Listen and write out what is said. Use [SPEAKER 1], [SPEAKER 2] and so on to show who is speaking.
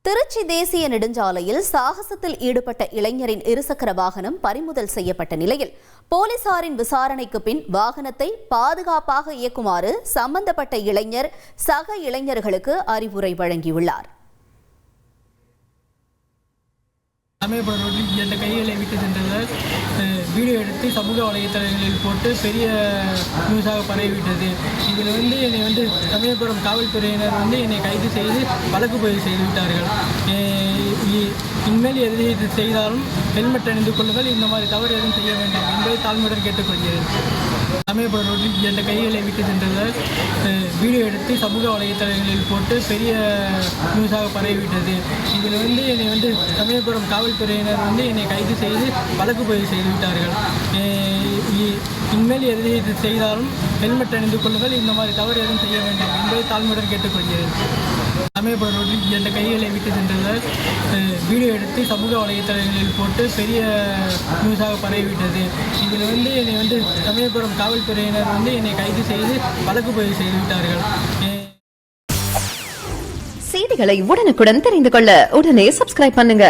[SPEAKER 1] திருச்சி தேசிய நெடுஞ்சாலையில் சாகசத்தில் ஈடுபட்ட இளைஞரின் இருசக்கர வாகனம் பறிமுதல் செய்யப்பட்ட நிலையில் போலீசாரின் விசாரணைக்கு பின் வாகனத்தை பாதுகாப்பாக இயக்குமாறு சம்பந்தப்பட்ட இளைஞர் சக இளைஞர்களுக்கு அறிவுரை வழங்கியுள்ளார்.
[SPEAKER 2] சமயபுரம் ரோட்டில் 2 கைகளை விட்டு சென்றவர் வீடியோ எடுத்து சமூக வலைத்தளங்களில் போட்டு பெரிய நியூஸாக பரவிவிட்டது. இதில் என்னை சமயபுரம் காவல்துறையினர் என்னை கைது செய்து வழக்கு பதிவு செய்துவிட்டார்கள். இனிமேல் எது செய்தாலும் ஹெல்மெட் அணிந்து கொள்ளுங்கள், இந்த மாதிரி தவறு எதுவும் செய்ய வேண்டாம் என்பதை தாழ்மையுடன் கேட்டுக்கொள்கிறேன். சமயபுரம் ரோட்டில் 2 கைகளை விட்டு சென்றவர் வீடியோ எடுத்து சமூக வலைத்தளங்களில் போட்டு பெரிய நியூஸாக பரவிவிட்டது. இதில் என்னை சமயபுரம் காவல்துறையினர் என்னை கைது செய்து வழக்கு பதிவு செய்துவிட்டார்கள். இனிமேல் எது செய்தாலும் ஹெல்மெட் அணிந்து கொள்ளுங்கள், இந்த மாதிரி தவறு எதுவும் செய்ய வேண்டாம் என்பதை தாழ்மையுடன் கேட்டுக்கொள்கிறேன். சமயபுரம் ரோட்டில் 2 கைகளை விட்டு சென்றவர் வீடியோ எடுத்து சமூக வலைத்தளங்களில் போட்டு பெரிய நியூஸாக பரவிவிட்டது. இதில் என்னை சமயபுரம் காவல்துறையினர் என்னை கைது செய்து வழக்கு பதிவு செய்துவிட்டார்கள்.
[SPEAKER 3] செய்திகளை உடனுக்குடன் தெரிந்து கொள்ள உடனே சப்ஸ்கிரைப் பண்ணுங்க.